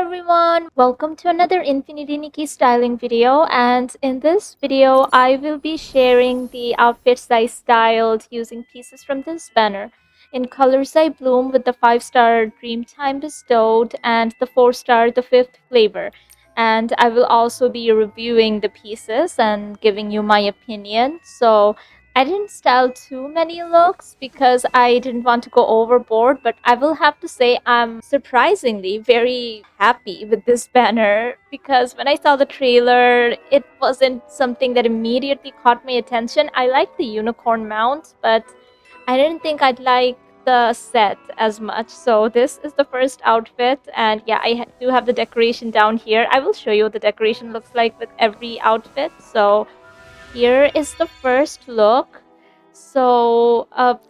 everyone, welcome to another Infinity Nikki styling video, and in this video I will be sharing the outfits I styled using pieces from this banner. In colors I bloom with the 5-star Dreamtime Bestowed and the 4-star The Fifth Flavor. And I will also be reviewing the pieces and giving you my opinion. So I didn't style too many looks because I didn't want to go overboard, but I will have to say I'm surprisingly very happy with this banner because when I saw the trailer, it wasn't something that immediately caught my attention. I like the unicorn mount, but I didn't think I'd like the set as much. So this is the first outfit, and yeah, I do have the decoration down here. I will show you what the decoration looks like with every outfit. So here is the first look. So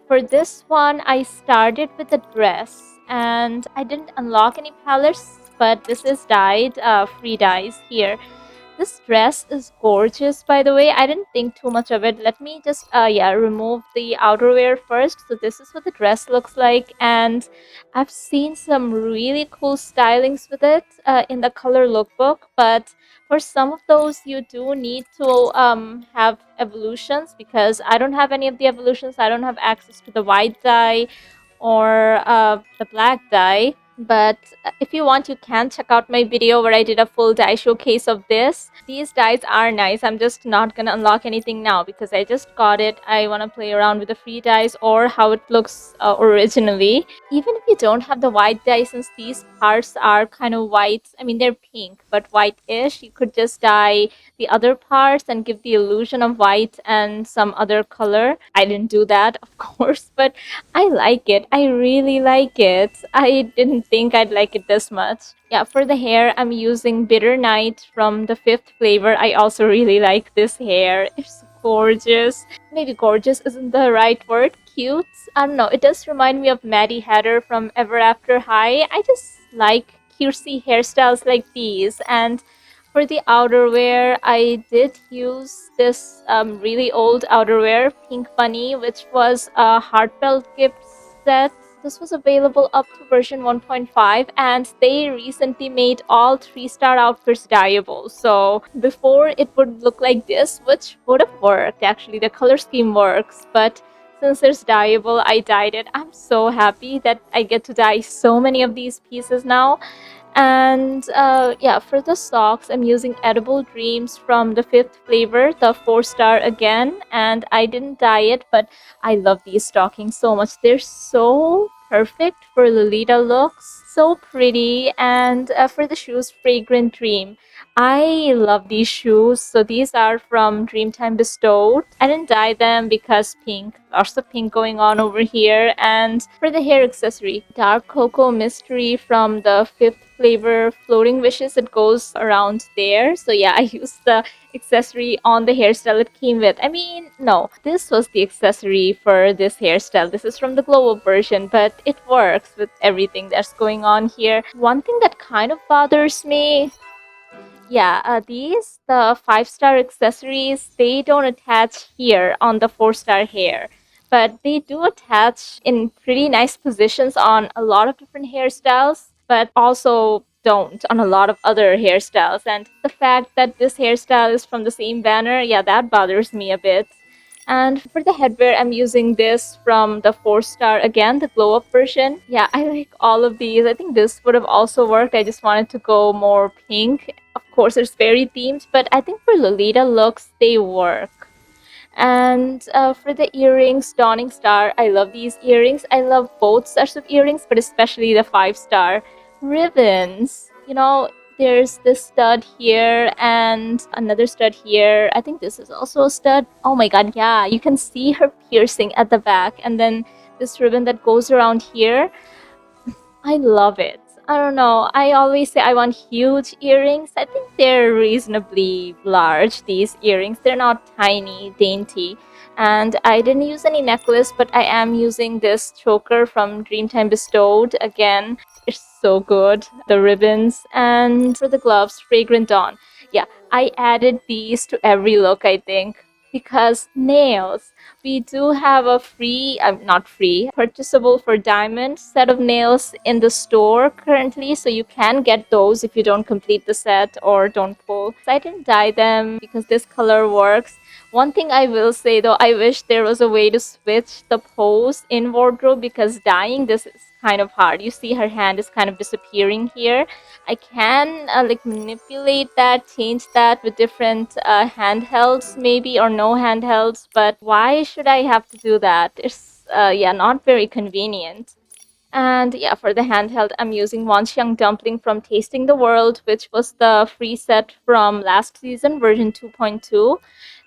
for this one, I started with the dress and I didn't unlock any palettes, but this is dyed, free dyes here. This dress is gorgeous, by the way. I didn't think too much of it. Let me just, remove the outerwear first. So this is what the dress looks like, and I've seen some really cool stylings with it in the color lookbook. But for some of those, you do need to have evolutions because I don't have any of the evolutions. I don't have access to the white dye or the black dye. But if you want, you can check out my video where I did a full dye showcase of this. These dyes are nice. I'm just not gonna unlock anything now because I just got it. I want to play around with the free dyes or how it looks originally. Even if you don't have the white dye, since these parts are kind of white, I mean they're pink but white-ish, you could just dye the other parts and give the illusion of white and some other color. I didn't do that, of course, but I like it. I really like it. I didn't think I'd like it this much. Yeah, for the hair, I'm using Bitter Night from the Fifth Flavor. I also really like this hair. It's gorgeous. Maybe gorgeous isn't the right word. Cute. I don't know. It does remind me of Maddie Hatter from Ever After High. I just like cutesy hairstyles like these. And for the outerwear, I did use this really old outerwear, Pink Bunny, which was a heartfelt gift set. This was available up to version 1.5, and they recently made all 3-star outfits dyeable. So before it would look like this, which would have worked actually, the color scheme works, but since there's dyeable, I dyed it. I'm so happy that I get to dye so many of these pieces now. And yeah, for the socks, I'm using Edible Dreams from the Fifth Flavor, the 4-star again. And I didn't dye it, but I love these stockings so much. They're so perfect for Lolita looks. So pretty. And for the shoes, Fragrant Dream. I love these shoes. So these are from Dreamtime Bestowed. I didn't dye them because pink. Lots of pink going on over here. And for the hair accessory, Dark Cocoa Mystery from the Fifth Flavor Floating Wishes. It goes around there. So yeah, I used the accessory on the hairstyle it came with. I mean, no, this was the accessory for this hairstyle. This is from the glow up version, but it works with everything that's going on here. One thing that kind of bothers me, yeah, these, the 5-star accessories, they don't attach here on the 4-star hair, but they do attach in pretty nice positions on a lot of different hairstyles, but also don't on a lot of other hairstyles. And the fact that this hairstyle is from the same banner, yeah, that bothers me a bit. And for the headwear, I'm using this from the 4-star again, the glow up version. Yeah, I like all of these. I think this would have also worked. I just wanted to go more pink. Of course, it's fairy themed, but I think for Lolita looks, they work. And for the earrings, Dawning Star, I love these earrings. I love both sets of earrings, but especially the 5-star. Ribbons, you know, there's this stud here and another stud here. I think this is also a stud. Oh my god, yeah, you can see her piercing at the back, and then this ribbon that goes around here. I love it. I don't know. I always say I want huge earrings. I think they're reasonably large, these earrings. They're not tiny, dainty. And I didn't use any necklace, but I am using this choker from Dreamtime Bestowed. Again, it's so good. The ribbons. And for the gloves, Fragrant Dawn. Yeah, I added these to every look, I think. because nails. We do have a free, not free, purchasable for diamond set of nails in the store currently, so you can get those if you don't complete the set or don't pull. So I didn't dye them because this color works. One thing I will say though, I wish there was a way to switch the pose in wardrobe because dyeing this is kind of hard. You see her hand is kind of disappearing here. I can like manipulate that, change that with different handhelds maybe or no handhelds, but why should I have to do that? It's yeah, not very convenient. And yeah, for the handheld, I'm using Wanxiang Dumpling from Tasting the World, which was the free set from last season, version 2.2.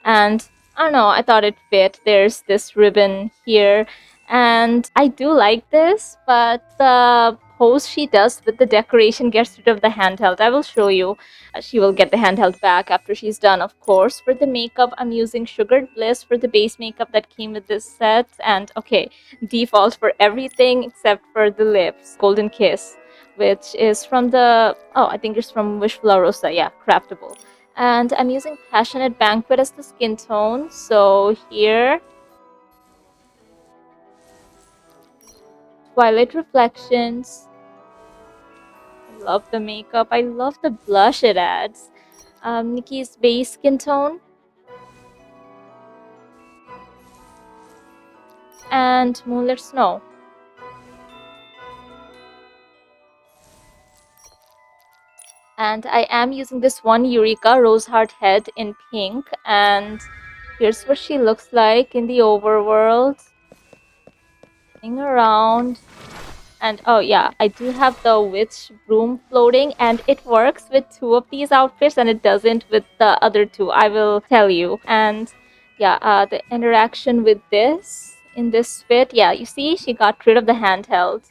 And I don't know, I thought it fit. There's this ribbon here. And I do like this, but the pose she does with the decoration gets rid of the handheld. I will show you. She will get the handheld back after she's done, of course. For the makeup, I'm using Sugared Bliss for the base makeup that came with this set. And okay, default for everything except for the lips. Golden Kiss, which is from the, oh, I think it's from Wish Rosa. Yeah, craftable. And I'm using Passionate Banquet as the skin tone. So here, Twilight Reflections. I love the makeup. I love the blush it adds. Nikki's base skin tone. And Moonlit Snow. And I am using this one Eureka Rose Heart Head in pink. And here's what she looks like in the overworld. Around. And oh yeah, I do have the witch broom floating, and it works with two of these outfits and it doesn't with the other two. I will tell you. And yeah, the interaction with this in this fit, yeah, you see she got rid of the handheld.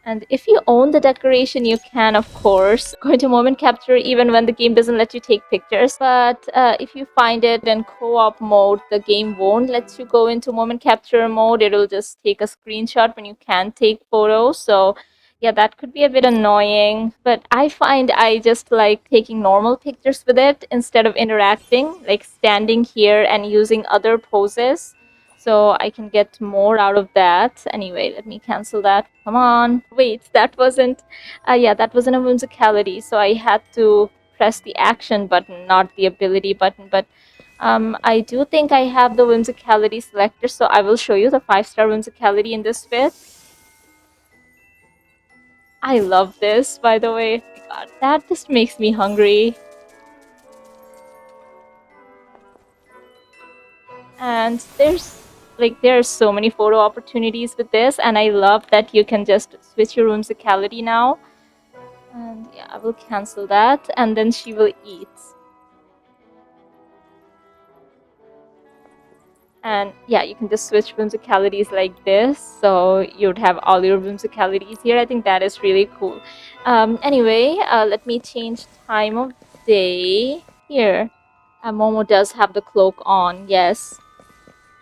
And if you own the decoration, you can, of course, go into moment capture even when the game doesn't let you take pictures. But if you find it in co-op mode, the game won't let you go into moment capture mode. It'll just take a screenshot when you can take photos. So yeah, that could be a bit annoying. But I find I just like taking normal pictures with it instead of interacting, like standing here and using other poses. So I can get more out of that. Anyway, let me cancel that. Come on. Wait, that wasn't... yeah, that wasn't a whimsicality. So I had to press the action button, not the ability button. But I do think I have the whimsicality selector. So I will show you the 5-star whimsicality in this fit. I love this, by the way. Oh my God, that just makes me hungry. And there are so many photo opportunities with this, and I love that you can just switch your whimsicality now. And yeah, I will cancel that, and then she will eat. And yeah, you can just switch whimsicalities like this, so you'd have all your whimsicalities here. I think that is really cool. Anyway, let me change time of day here. Momo does have the cloak on, yes.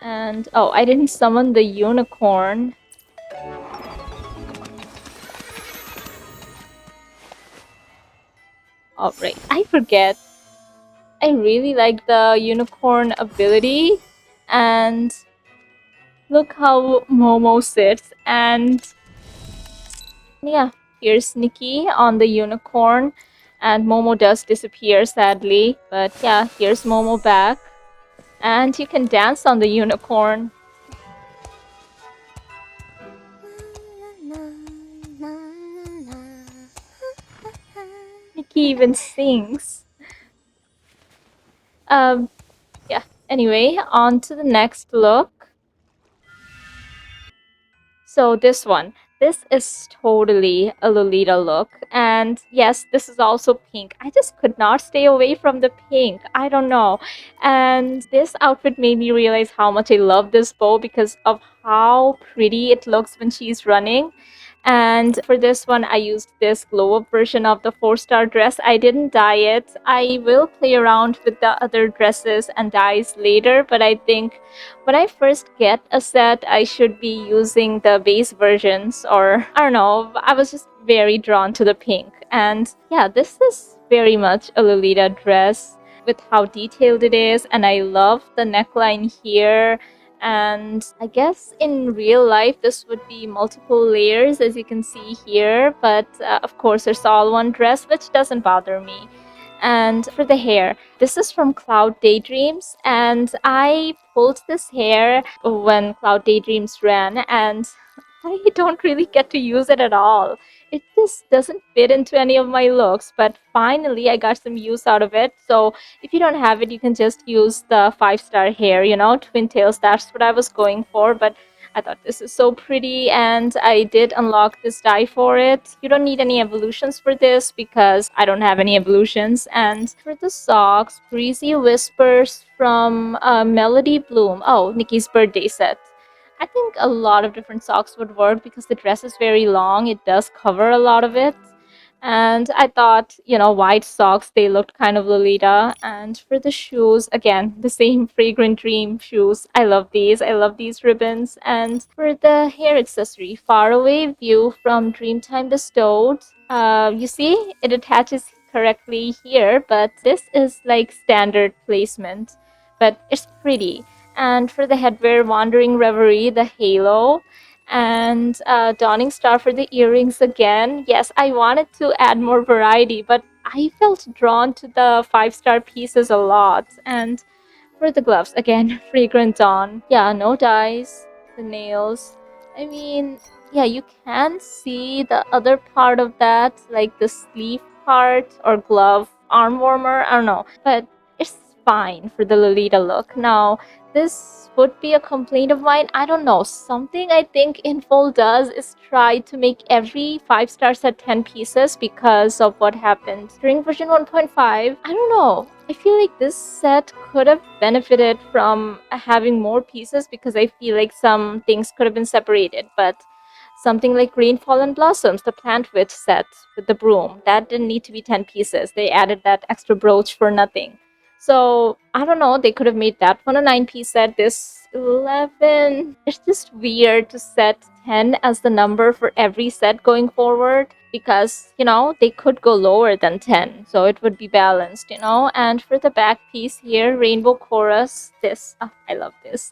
And oh, I didn't summon the unicorn. Oh, right, I forget. I really like the unicorn ability. And look how Momo sits. And yeah, here's Nikki on the unicorn. And Momo does disappear, sadly. But yeah, here's Momo back. And you can dance on the unicorn. Nikki even sings. Yeah, anyway, on to the next look. So this one. This is totally a Lolita look. And yes, this is also pink. I just could not stay away from the pink. I don't know. And this outfit made me realize how much I love this bow because of how pretty it looks when she's running. And for this one, I used this glow-up version of the 4-star dress. I didn't dye it. I will play around with the other dresses and dyes later, but I think when I first get a set, I should be using the base versions, or I don't know. I was just very drawn to the pink. And yeah, this is very much a Lolita dress with how detailed it is, and I love the neckline here. And I guess in real life this would be multiple layers, as you can see here, but of course there's all one dress, which doesn't bother me. And for the hair, this is from Cloud Daydreams, and I pulled this hair when Cloud Daydreams ran, and I don't really get to use it at all. It just doesn't fit into any of my looks, but finally I got some use out of it. So if you don't have it, you can just use the 5-star hair, twin tails. That's what I was going for, but I thought this is so pretty, and I did unlock this dye for it. You don't need any evolutions for this because I don't have any evolutions. And for the socks, Breezy Whispers from Melody Bloom. Oh, Nikki's birthday set. I think a lot of different socks would work because the dress is very long. It does cover a lot of it. And I thought, white socks, they looked kind of Lolita. And for the shoes, again, the same Fragrant Dream shoes. I love these. I love these ribbons. And for the hair accessory, Faraway View from Dreamtime Bestowed. You see, it attaches correctly here, but this is like standard placement. But it's pretty. And for the headwear, Wandering Reverie, the halo, and Dawning Star for the earrings again. Yes, I wanted to add more variety, but I felt drawn to the 5-star pieces a lot. And for the gloves, again, Fragrant Dawn. Yeah, no dyes, the nails. I mean, yeah, you can see the other part of that, like the sleeve part or glove arm warmer. I don't know, but it's fine for the Lolita look. Now, this would be a complaint of mine. I don't know. Something I think Infol does is try to make every 5-star set 10 pieces because of what happened during version 1.5. I don't know. I feel like this set could have benefited from having more pieces because I feel like some things could have been separated. But something like Rainfall and Blossoms, the Plant Witch set with the broom, that didn't need to be 10 pieces. They added that extra brooch for nothing. So, I don't know, they could have made that one a 9-piece set, this 11. It's just weird to set 10 as the number for every set going forward because, they could go lower than 10, so it would be balanced. And for the back piece here, Rainbow Chorus, this, I love this.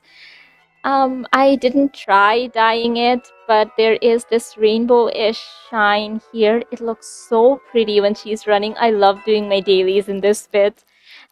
I didn't try dyeing it, but there is this rainbow-ish shine here. It looks so pretty when she's running. I love doing my dailies in this fit.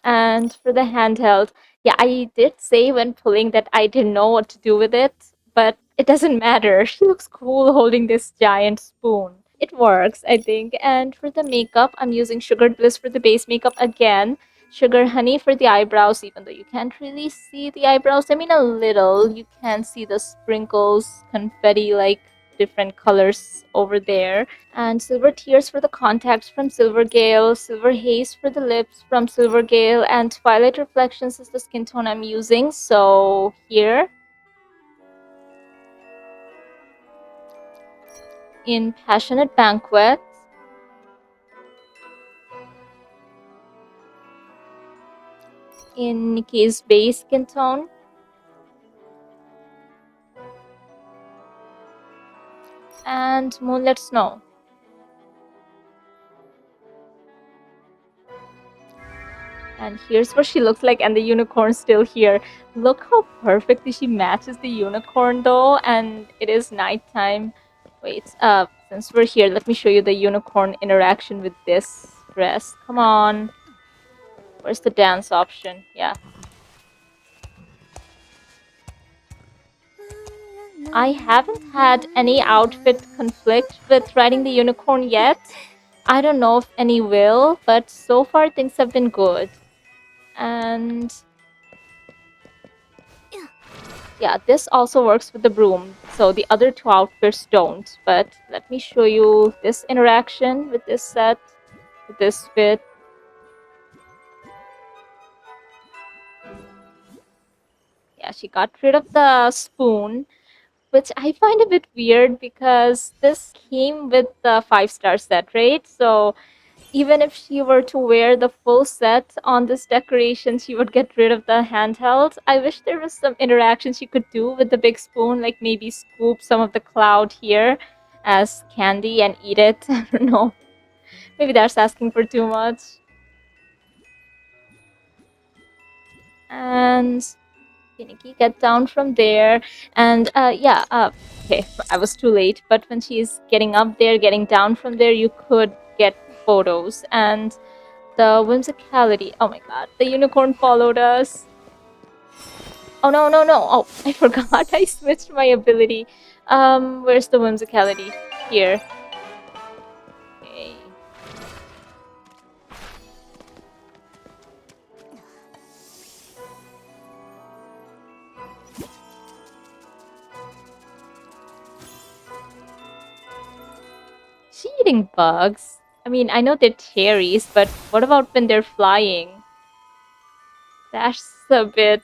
And for the handheld, yeah, I did say when pulling that I didn't know what to do with it, but it doesn't matter. She looks cool holding this giant spoon. It works, I think. And for the makeup, I'm using Sugared Bliss for the base makeup again. Sugar Honey for the eyebrows, even though you can't really see the eyebrows. I mean, a little. You can see the sprinkles, confetti like different colors over there. And Silver Tears for the contacts from Silvergale, Silver Haze for the lips from Silvergale, and Twilight Reflections is the skin tone I'm using. So here, in Passionate Banquet, in Nikki's base skin tone, and Moonlit Snow. And here's what she looks like, and the unicorn's still here. Look how perfectly she matches the unicorn though, and it is nighttime. Wait, since we're here, let me show you the unicorn interaction with this dress. Come on. Where's the dance option? Yeah. I haven't had any outfit conflict with riding the unicorn yet. I don't know if any will, but so far things have been good. And yeah, this also works with the broom, so the other two outfits don't. But let me show you this interaction with this set, with this fit. Yeah, she got rid of the spoon, which I find a bit weird because this came with the 5-star set, right? So even if she were to wear the full set on this decoration, she would get rid of the handheld. I wish there was some interaction she could do with the big spoon, like maybe scoop some of the cloud here as candy and eat it. I don't know. Maybe that's asking for too much. And Nikki, get down from there. And okay, I was too late. But when she's getting up there, getting down from there, you could get photos. And the whimsicality. Oh my god, the unicorn followed us. Oh no, no, no. Oh, I forgot. I switched my ability. Where's the whimsicality? Here. Okay. She eating bugs? I mean, I know they're cherries, but what about when they're flying? That's a bit,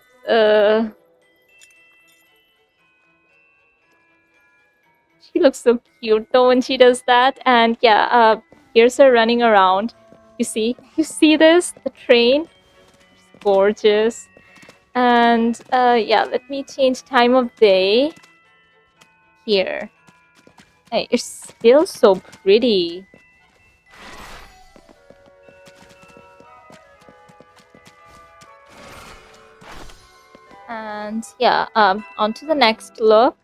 she looks so cute though when she does that. And yeah, here's her running around. You see this? The train? It's gorgeous. And yeah, let me change time of day. Here. Hey, it's still so pretty. And yeah, on to the next look.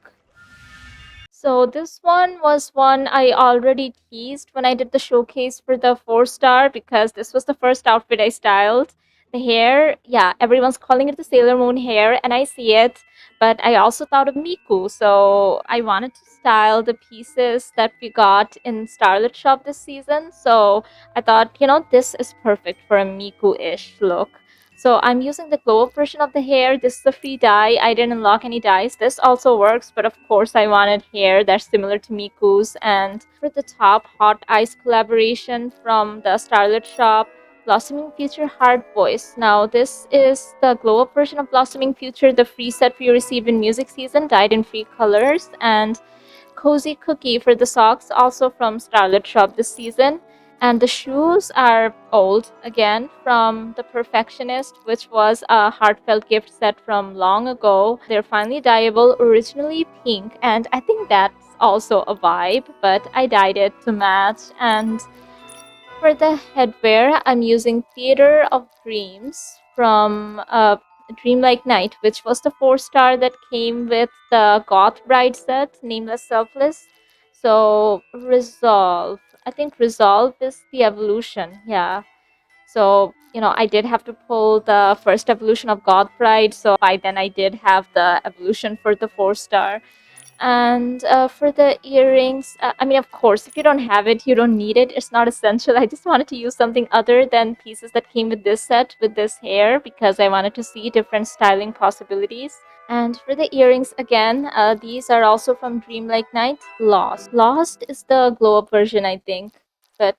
So this one was one I already teased when I did the showcase for the 4-star because this was the first outfit I styled. The hair, yeah, everyone's calling it the Sailor Moon hair, and I see it. But I also thought of Miku, so I wanted to style the pieces that we got in Starlit Shop this season. So I thought, this is perfect for a Miku-ish look. So I'm using the glow up version of the hair. This is a free dye. I didn't unlock any dyes. This also works, but of course I wanted hair that's similar to Miku's. And for the top, Hot Ice collaboration from the Starlit Shop, Blossoming Future Heart Voice. Now this is the glow up version of Blossoming Future, the free set we received in music season, dyed in free colors. And Cozy Cookie for the socks, also from Starlit Shop this season. And the shoes are old again from The Perfectionist, which was a heartfelt gift set from long ago. They're finally dyeable, originally pink, and I think that's also a vibe, but I dyed it to match. And for the headwear, I'm using Theater of Dreams from Dreamlike Night, which was the 4-star that came with the Goth Bride set, Nameless Selfless. So, Resolve. I think Resolve is the evolution, yeah. So, I did have to pull the first evolution of Goth Bride, so by then I did have the evolution for the 4-star. And for the earrings, I mean, of course, if you don't have it, you don't need it. It's not essential. I just wanted to use something other than pieces that came with this set, with this hair, because I wanted to see different styling possibilities. And for the earrings, again, these are also from Dreamlike Night. Lost. Lost is the glow up version, I think. But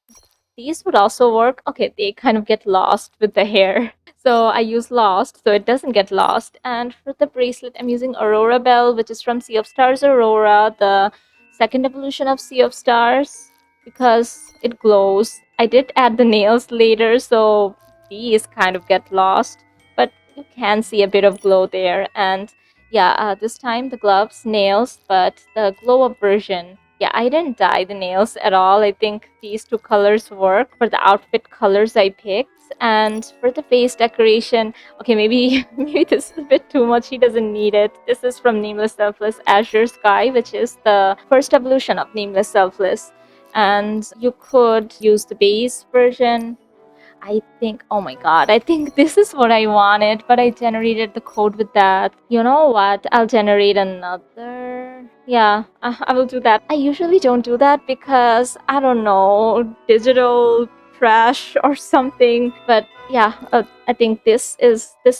these would also work. Okay, they kind of get lost with the hair. So I use Lost so it doesn't get lost. And for the bracelet, I'm using Aurora Bell, which is from Sea of Stars Aurora, the second evolution of Sea of Stars, because it glows. I did add the nails later, so these kind of get lost, but you can see a bit of glow there. And yeah, this time the gloves, nails, but the glow up version. Yeah, I didn't dye the nails at all. I think these two colors work for the outfit colors I picked. And for the face decoration, okay, maybe maybe this is a bit too much. He doesn't need it. This is from Nameless Selfless Azure Sky, which is the first evolution of Nameless Selfless. And you could use the base version. I think, oh my god, I think this is what I wanted, but I generated the code with that. You know what? I'll generate another. Yeah, I will do that. I usually don't do that because, I don't know, digital trash or something. But yeah, I think this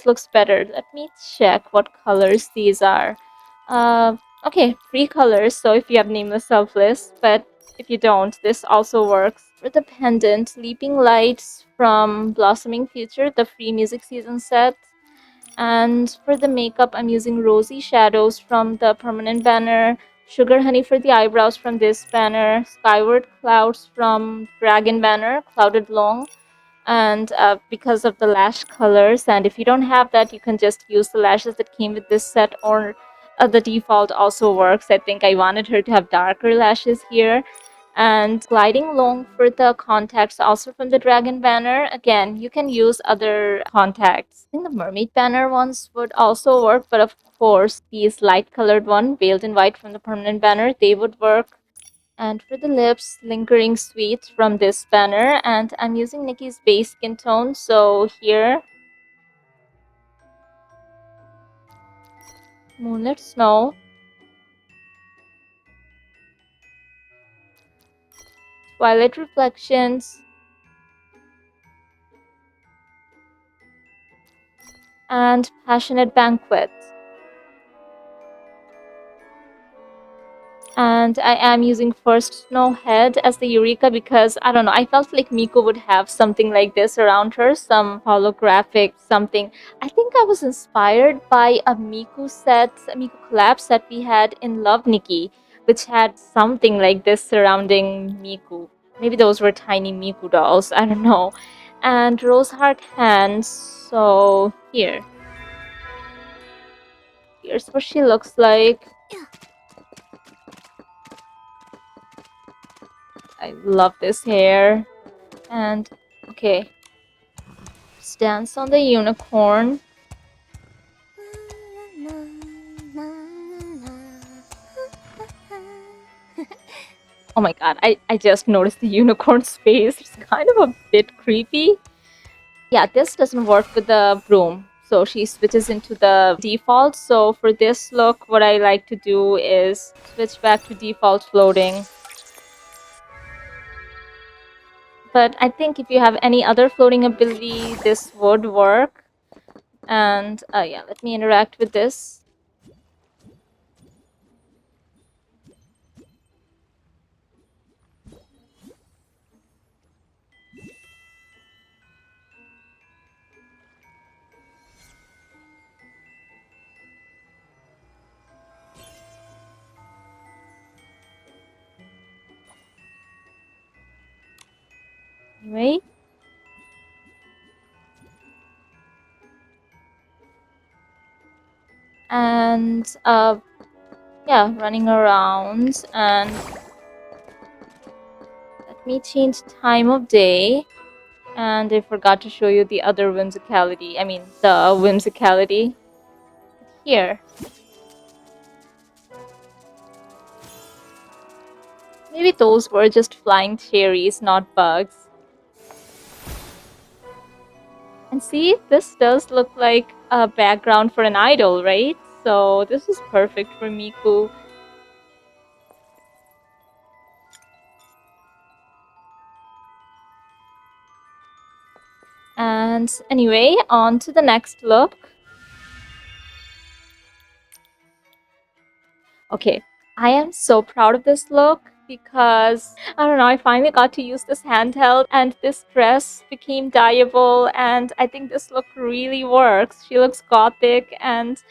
looks better. Let me check what colors these are. Okay, 3 colors, so if you have Nameless Selfless, but if you don't, this also works. For the pendant, Leaping Lights from Blossoming Future, the free music season set. And for the makeup, I'm using Rosy Shadows from the permanent banner, Sugar Honey for the eyebrows from this banner, Skyward Clouds from Dragon banner, Clouded Long, and because of the lash colors. And if you don't have that, you can just use the lashes that came with this set, or the default also works. I think I wanted her to have darker lashes here. And gliding along for the contacts also from the dragon banner. Again, you can use other contacts. I think the mermaid banner ones would also work, but of course these light colored one veiled in white from the permanent banner, they would work. And for the lips, lingering sweet from this banner, and I'm using Nikki's base skin tone, so here moonlit snow, twilight reflections, and passionate banquet. And I am using First Snow Head as the Eureka because I don't know, I felt like Miko would have something like this around her, some holographic something. I think I was inspired by a Miku collab set we had in Love Nikki, which had something like this surrounding Miku. Maybe those were tiny Miku dolls, I don't know. And Rose Heart hands, so here's what she looks like. I love this hair. And okay, stance on the unicorn. Oh my god, I just noticed the unicorn's face. It's kind of a bit creepy. Yeah, this doesn't work with the broom. So she switches into the default. So for this look, what I like to do is switch back to default floating. But I think if you have any other floating ability, this would work. And yeah, let me interact with this. Anyway. And yeah, running around. And let me change time of day. And I forgot to show you the other whimsicality. I mean, the whimsicality here. Maybe those were just flying cherries, not bugs. And see, this does look like a background for an idol, right? So this is perfect for Miku. And anyway, on to the next look. Okay, I am so proud of this look because I don't know, I finally got to use this handheld and this dress became dyeable, and I think this look really works. She looks gothic, and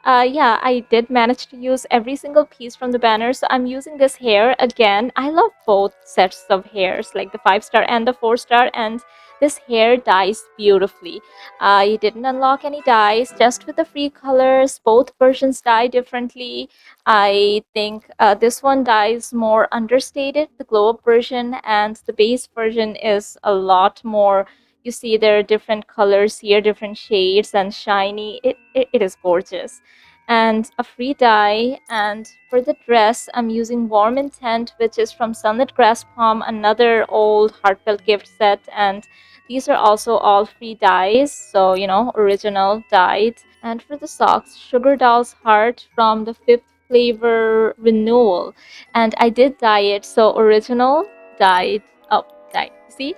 yeah, I did manage to use every single piece from the banner. So I'm using this hair again. I love both sets of hairs, like the 5-star and the 4-star, and this hair dyes beautifully. I didn't unlock any dyes, just with the free colors. Both versions dye differently. I think this one dyes more understated, the glow up version, and the base version is a lot more. You see, there are different colors here, different shades, and shiny. It is gorgeous. And a free dye. And for the dress, I'm using Warm Intent, which is from Sunlit Grass Palm, another old heartfelt gift set. And these are also all free dyes, so you know, original dyed. And for the socks, Sugar Doll's Heart from the fifth flavor renewal, and I did dye it, so original dyed. Oh, dyed. See,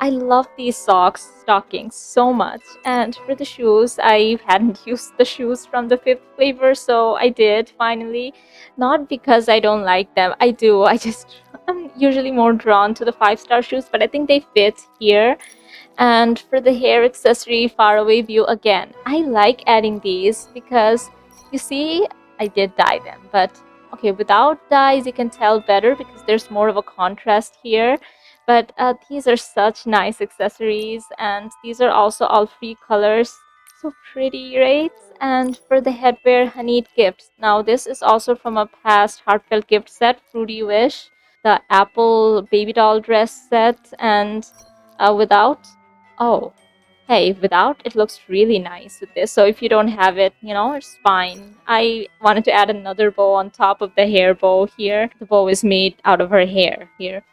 I love these stockings so much. And for the shoes, I hadn't used the shoes from the fifth flavor, so I did finally. Not because I don't like them, I do. I'm usually more drawn to the 5-star shoes, but I think they fit here. And for the hair accessory, faraway view again. I like adding these because you see, I did dye them, but okay, without dyes you can tell better because there's more of a contrast here. But these are such nice accessories, and these are also all free colors. So pretty, right? And for the headwear, honeyed gifts. Now this is also from a past heartfelt gift set, Fruity Wish. the Apple baby doll dress set, and without, oh, hey, without, it looks really nice with this. So if you don't have it, it's fine. I wanted to add another bow on top of the hair bow here. The bow is made out of her hair here.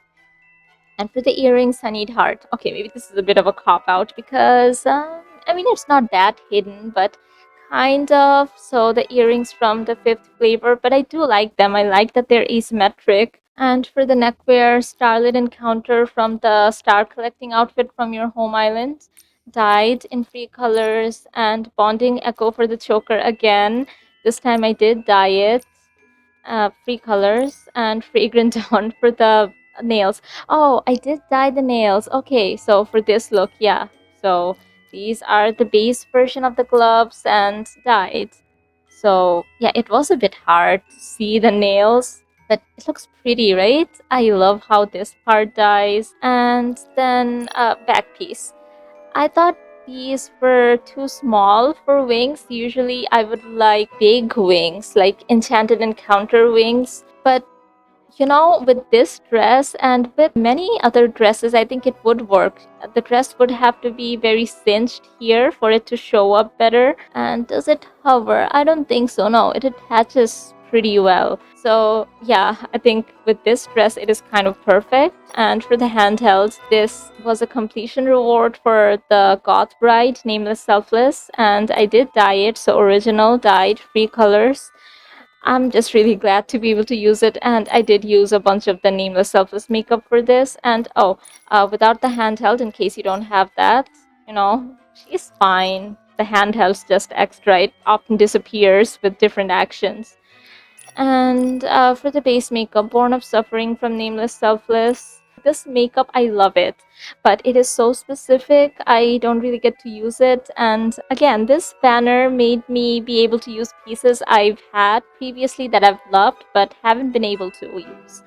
And for the earrings, I need heart. Okay, maybe this is a bit of a cop-out because, I mean, it's not that hidden, but kind of. So the earrings from the fifth flavor, but I do like them. I like that they're asymmetric. And for the neckwear, Starlit Encounter from the star collecting outfit from your home island, dyed in free colors, and Bonding Echo for the choker again. This time I did dye it. Free colors and fragrant dawn for the nails. Oh, I did dye the nails. Okay, so for this look, yeah. So these are the base version of the gloves and dyed. So yeah, it was a bit hard to see the nails, but it looks pretty, right? I love how this part dyes. And then back piece. I thought these were too small for wings. Usually I would like big wings, like Enchanted Encounter wings. But with this dress and with many other dresses, I think it would work. The dress would have to be very cinched here for it to show up better. And does it hover? I don't think so. No, it attaches pretty well. So yeah, I think with this dress, it is kind of perfect. And for the handheld, this was a completion reward for the Goth Bride, Nameless Selfless. And I did dye it, so original, dyed, free colors. I'm just really glad to be able to use it, and I did use a bunch of the Nameless Selfless makeup for this. And without the handheld, in case you don't have that, she's fine. The handheld's just extra. It often disappears with different actions. And for the base makeup, Born of Suffering from Nameless Selfless. This makeup, I love it, but it is so specific. I don't really get to use it. And again, this banner made me be able to use pieces I've had previously that I've loved, but haven't been able to use.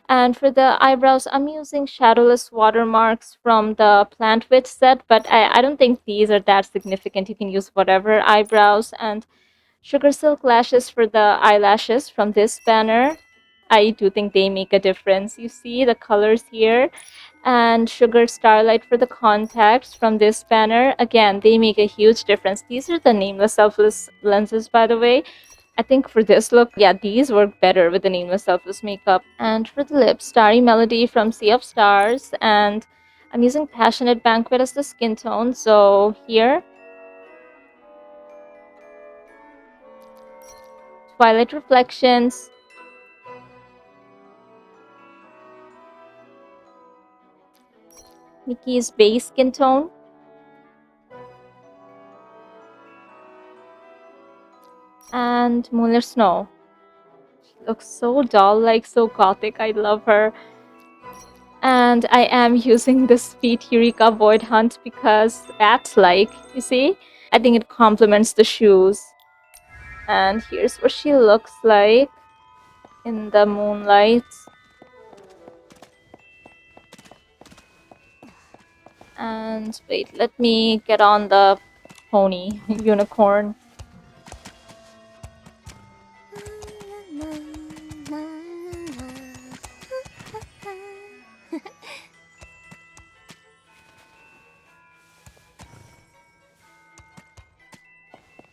And for the eyebrows, I'm using Shadowless Watermarks from the Plant Witch set, but I don't think these are that significant. You can use whatever eyebrows. And Sugar Silk Lashes for the eyelashes from this banner. I do think they make a difference. You see the colors here. And Sugar Starlight for the contacts from this banner. Again, they make a huge difference. These are the Nameless Selfless lenses, by the way. I think for this look, yeah, these work better with the Nameless Selfless makeup. And for the lips, Starry Melody from Sea of Stars. And I'm using Passionate Banquet as the skin tone. So here, Twilight Reflections, Nikki's base skin tone, and Moonlit Snow. She looks so doll-like, so gothic. I love her. And I am using the Speed Eureka Void Hunt because bat-like, you see? I think it complements the shoes. And here's what she looks like in the moonlight. And wait, let me get on the pony unicorn.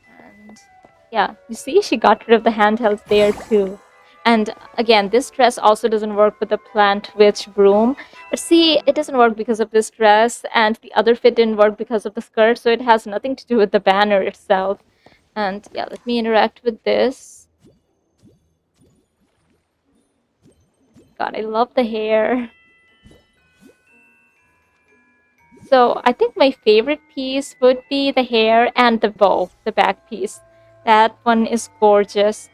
And yeah, you see, she got rid of the handhelds there too. And again, this dress also doesn't work with the Plant Witch broom. But see, it doesn't work because of this dress, and the other fit didn't work because of the skirt, so it has nothing to do with the banner itself. And yeah, let me interact with this. God, I love the hair. So I think my favorite piece would be the hair and the bow, the back piece. That one is gorgeous.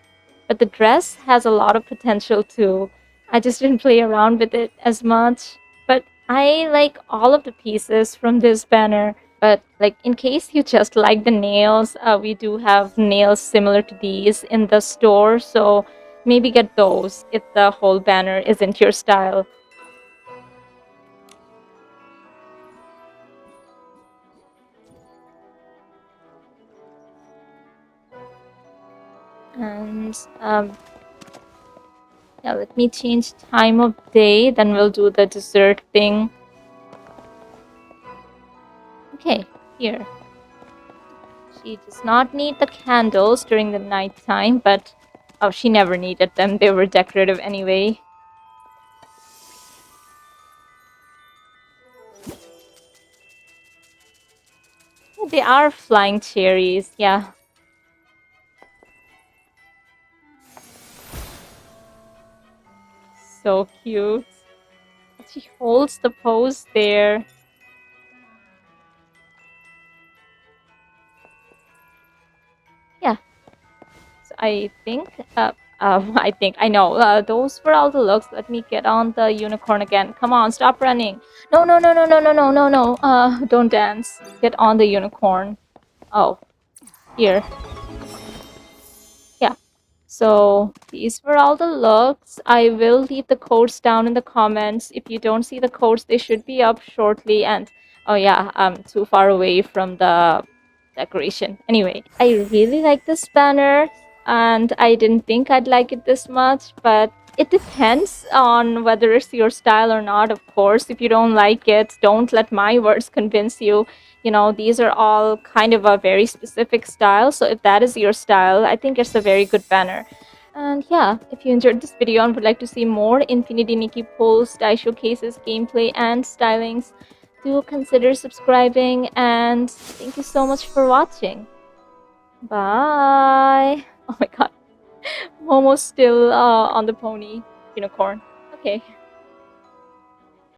But the dress has a lot of potential too. I just didn't play around with it as much. But I like all of the pieces from this banner. But like in case you just like the nails, we do have nails similar to these in the store. So maybe get those if the whole banner isn't your style. And Yeah, let me change time of day, then we'll do the dessert thing. Okay, here. She does not need the candles during the nighttime, but oh, she never needed them. They were decorative anyway. Yeah, they are flying cherries, yeah. So cute. She holds the pose there. Yeah. So I think, I know. Those were all the looks. Let me get on the unicorn again. Come on, stop running. No, no, no, no, no, no, no, no, no. Don't dance. Get on the unicorn. Oh, here. Yeah. So these were all the looks. I will leave the codes down in the comments. If you don't see the codes, they should be up shortly. And oh yeah, I'm too far away from the decoration. Anyway, I really like this banner, and I didn't think I'd like it this much, but it depends on whether it's your style or not, of course. If you don't like it, don't let my words convince you. You know, these are all kind of a very specific style, so if that is your style, I think it's a very good banner. And yeah, if you enjoyed this video and would like to see more Infinity Nikki pulls, die showcases, gameplay, and stylings, do consider subscribing, and thank you so much for watching. Bye! Oh my god, Momo's still on the pony unicorn. Okay.